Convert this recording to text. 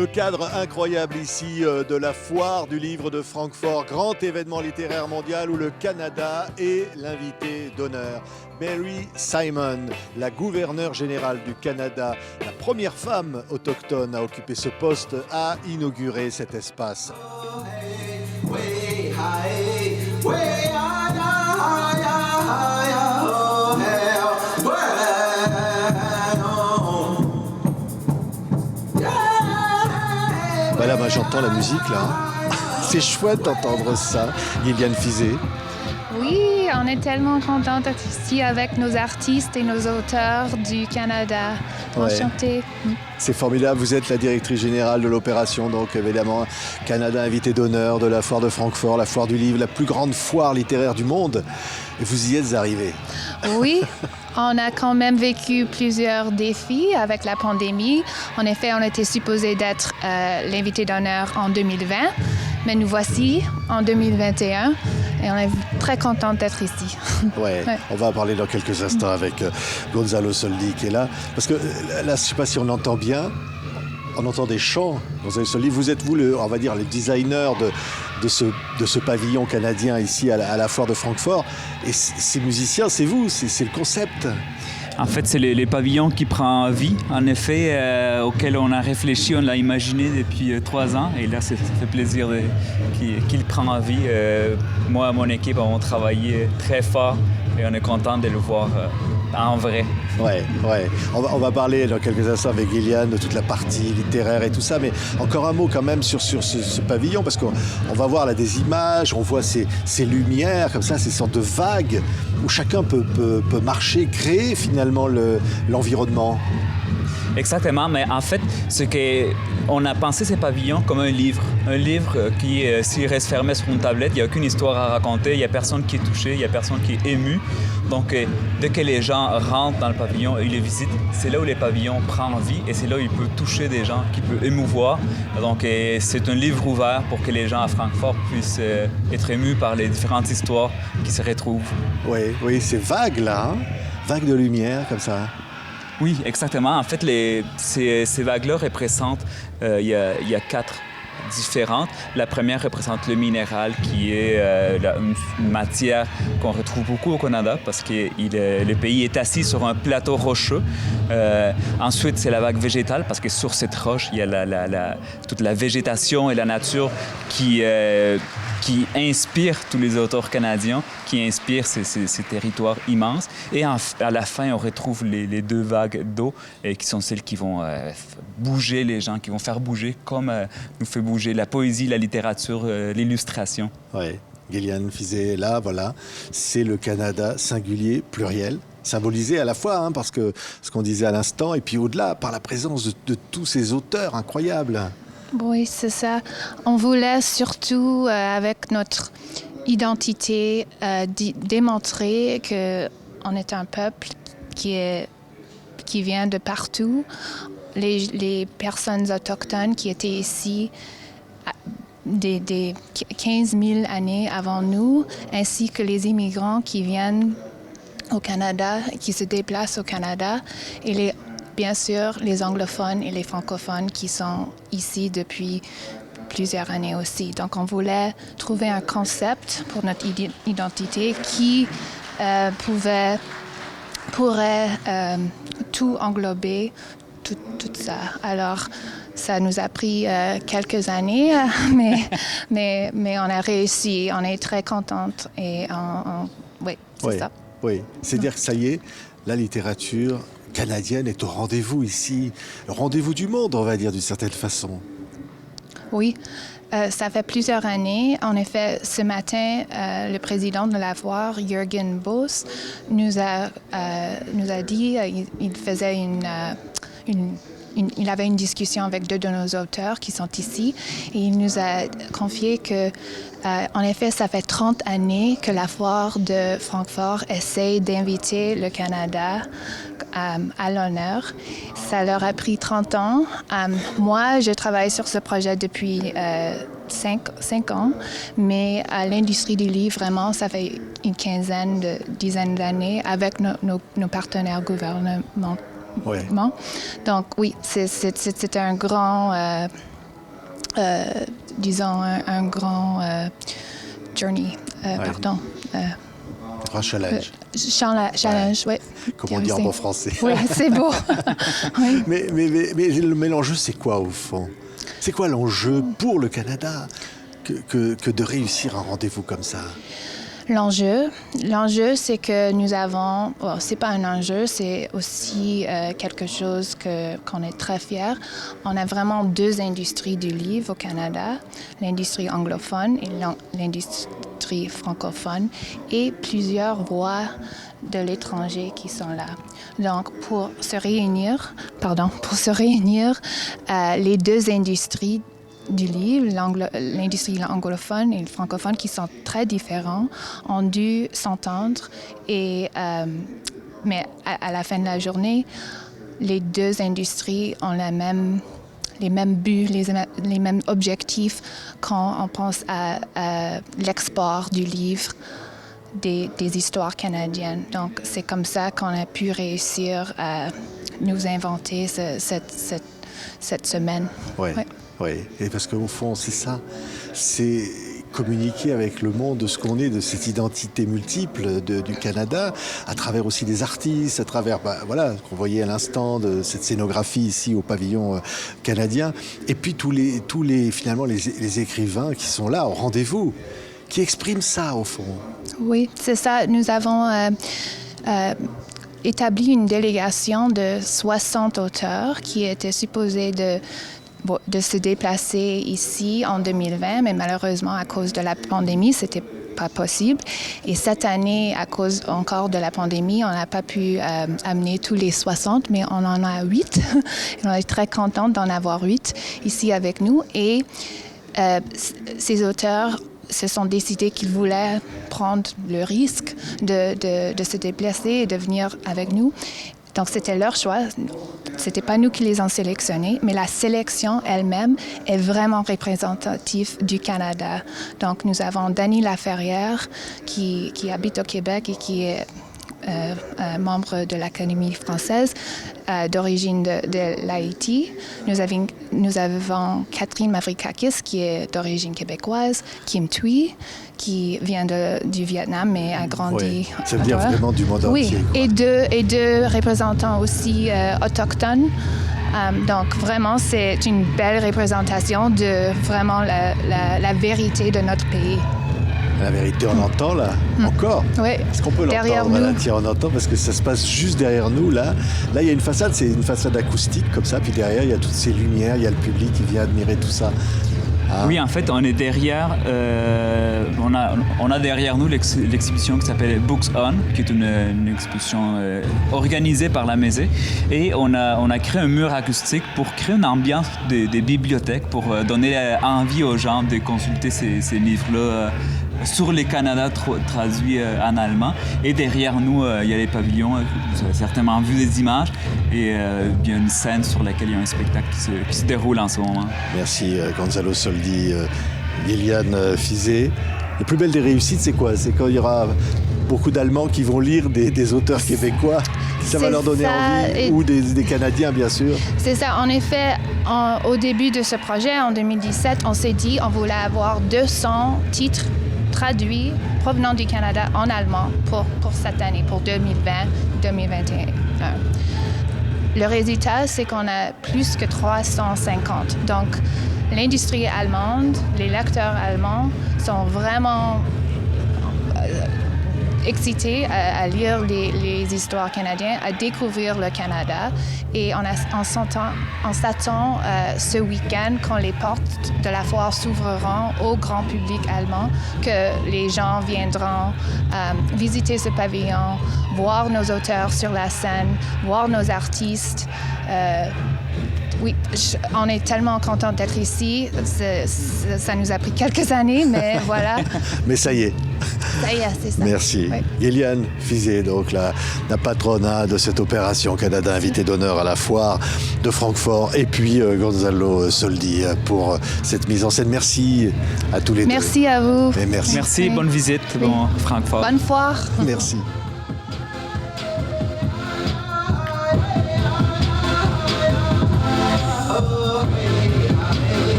Le cadre incroyable ici de la foire du livre de Francfort, grand événement littéraire mondial où le Canada est l'invité d'honneur. Mary Simon, la gouverneure générale du Canada, la première femme autochtone à occuper ce poste, a inauguré cet espace. Voilà, moi j'entends la musique là. C'est chouette d'entendre ça, Gillian Fizet. Oui, on est tellement contents d'être ici avec nos artistes et nos auteurs du Canada. Enchantée. Ouais. C'est formidable, vous êtes la directrice générale de l'opération, donc évidemment Canada invité d'honneur de la foire de Francfort, la foire du livre, la plus grande foire littéraire du monde. Et vous y êtes arrivés. Oui, on a quand même vécu plusieurs défis avec la pandémie. En effet, on était supposé d'être l'invité d'honneur en 2020, mais nous voici en 2021 et on est très contents d'être ici. Ouais, on va en parler dans quelques instants avec Gonzalo Soldi qui est là. Parce que là, je ne sais pas si on entend bien, on entend des chants. Gonzalo Soldi, vous êtes on va dire, le designer de ce pavillon canadien ici à la foire de Francfort. Et ces musiciens, c'est vous, c'est le concept. En fait, c'est les pavillons qui prennent vie, en effet, auquel on a réfléchi, on l'a imaginé depuis 3 ans. Et là, ça fait plaisir qu'il prend vie. Moi et mon équipe avons travaillé très fort et on est content de le voir en vrai. Ouais. On va parler dans quelques instants avec Gillian de toute la partie littéraire et tout ça, mais encore un mot quand même sur ce pavillon, parce qu'on va voir là des images, on voit ces lumières comme ça, ces sortes de vagues où chacun peut marcher, créer finalement l'environnement. Exactement, mais en fait, on a pensé ces pavillons comme un livre qui, s'il reste fermé sur une tablette, il n'y a aucune histoire à raconter, il n'y a personne qui est touché, il n'y a personne qui est ému. Donc, dès que les gens rentrent dans le pavillon et ils les visitent, c'est là où les pavillons prennent vie et c'est là où ils peuvent toucher des gens, qui peuvent émouvoir. Donc, c'est un livre ouvert pour que les gens à Francfort puissent être émus par les différentes histoires qui se retrouvent. Oui, c'est vague là, hein? Vague de lumière comme ça. Oui, exactement. En fait, ces vagues-là représentent, il y a 4 différentes. La première représente le minéral, qui est une matière qu'on retrouve beaucoup au Canada parce que le pays est assis sur un plateau rocheux. Ensuite, c'est la vague végétale parce que sur cette roche, il y a toute la végétation et la nature qui inspire tous les auteurs canadiens, qui inspire ces territoires immenses. Et à la fin, on retrouve les 2 vagues d'eau qui sont celles qui vont bouger les gens, qui vont faire bouger comme nous fait bouger la poésie, la littérature, l'illustration. Oui, Gillian Fizet est là, voilà. C'est le Canada singulier, pluriel, symbolisé à la fois, parce que ce qu'on disait à l'instant, et puis au-delà, par la présence de tous ces auteurs incroyables. Oui, c'est ça. On voulait surtout, avec notre identité, démontrer qu'on est un peuple qui vient de partout. Les personnes autochtones qui étaient ici des 15 000 années avant nous, ainsi que les immigrants qui viennent au Canada, qui se déplacent au Canada, et bien sûr, les anglophones et les francophones qui sont ici depuis plusieurs années aussi. Donc, on voulait trouver un concept pour notre identité qui pourrait tout englober, tout ça. Alors, ça nous a pris quelques années, mais on a réussi. On est très contente et oui, c'est ça. Oui, c'est-à-dire que ça y est, la littérature canadienne est au rendez-vous ici, le rendez-vous du monde, on va dire, d'une certaine façon. Oui, ça fait plusieurs années. En effet, ce matin, le président de la foire, Jürgen Boss, nous a dit, il faisait il avait une discussion avec 2 de nos auteurs qui sont ici et il nous a confié que, en effet, ça fait 30 années que la foire de Francfort essaie d'inviter le Canada à l'honneur. Ça leur a pris 30 ans. Moi, je travaille sur ce projet depuis 5 ans, mais à l'industrie du livre, vraiment, ça fait une dizaine d'années avec nos partenaires gouvernementaux. Ouais. Donc oui, c'est un grand disons, un grand journey, pardon. Un challenge. Challenge, oui. Comme on dit en bon français. Oui, c'est beau. Oui. Mais l'enjeu, c'est quoi au fond? C'est quoi l'enjeu pour le Canada que de réussir un rendez-vous comme ça? L'enjeu, c'est que nous avons, c'est pas un enjeu, c'est aussi quelque chose qu'on est très fiers. On a vraiment deux industries du livre au Canada, l'industrie anglophone et l'industrie francophone, et plusieurs voix de l'étranger qui sont là. Donc, pour se réunir, les deux industries du livre, l'industrie anglophone et le francophone, qui sont très différents, ont dû s'entendre. Mais à la fin de la journée, les deux industries ont les mêmes buts, les mêmes objectifs quand on pense à l'export du livre des histoires canadiennes. Donc, c'est comme ça qu'on a pu réussir à nous inventer cette semaine. Oui. Ouais. Oui, et parce qu'au fond, c'est ça, c'est communiquer avec le monde de ce qu'on est, de cette identité multiple du Canada, à travers aussi des artistes, à travers, qu'on voyait à l'instant, de cette scénographie ici au pavillon canadien, et puis tous les finalement, les écrivains qui sont là, au rendez-vous, qui expriment ça, au fond. Oui, c'est ça. Nous avons établi une délégation de 60 auteurs qui étaient supposés de se déplacer ici en 2020, mais malheureusement, à cause de la pandémie, c'était pas possible. Et cette année, à cause encore de la pandémie, on n'a pas pu amener tous les 60, mais on en a 8. On est très contente d'en avoir 8 ici avec nous. Et ces auteurs se sont décidés qu'ils voulaient prendre le risque de se déplacer et de venir avec nous. Donc, c'était leur choix. C'était pas nous qui les avons sélectionnés, mais la sélection elle-même est vraiment représentative du Canada. Donc, nous avons Dany Laferrière qui habite au Québec et qui est membre de l'Académie française d'origine de l'Haïti. Nous avons Catherine Mavrikakis qui est d'origine québécoise, Kim Thuy qui vient du Vietnam mais a grandi. Oui, ça veut dire vraiment du monde entier. Oui, et deux représentants aussi autochtones. Donc vraiment, c'est une belle représentation de vraiment la vérité de notre pays. La vérité, on l'entend là, encore. Oui. Est-ce qu'on peut l'entendre là, tiens, on entend parce que ça se passe juste derrière nous là. Là, il y a une façade, c'est une façade acoustique comme ça, puis derrière, il y a toutes ces lumières, il y a le public qui vient admirer tout ça. Ah. Oui, en fait, on est derrière, on a derrière nous l'exhibition qui s'appelle Books On, qui est une exposition organisée par la Mézé. Et on a créé un mur acoustique pour créer une ambiance des bibliothèques, pour donner envie aux gens de consulter ces livres-là sur les Canada traduits en allemand. Et derrière nous, il y a les pavillons, vous avez certainement vu des images, et il y a une scène sur laquelle il y a un spectacle qui se déroule en ce moment. Merci Gonzalo Soldi, Liliane Fizet. La plus belle des réussites, c'est quoi? C'est quand il y aura beaucoup d'Allemands qui vont lire des auteurs québécois. Ça va leur donner envie, ou des Canadiens, bien sûr. C'est ça. En effet, au début de ce projet, en 2017, on s'est dit qu'on voulait avoir 200 titres traduits provenant du Canada en allemand pour cette année, pour 2020-2021. Le résultat, c'est qu'on a plus que 350. Donc, l'industrie allemande, les lecteurs allemands sont vraiment excités à lire les histoires canadiennes, à découvrir le Canada. Et on s'attend ce week-end, quand les portes de la foire s'ouvriront au grand public allemand, que les gens viendront visiter ce pavillon, voir nos auteurs sur la scène, voir nos artistes. Oui, on est tellement contents d'être ici. Ça nous a pris quelques années, mais voilà. Mais ça y est. Ça y est, c'est ça. Merci. Oui. Liliane Fizet, donc la patronne de cette opération Canada, invitée d'honneur à la foire de Francfort, et puis Gonzalo Soldi pour cette mise en scène. Merci à tous les deux. Merci à vous. Et merci. Merci, bonne visite, bon Francfort. Bonne foire. Merci.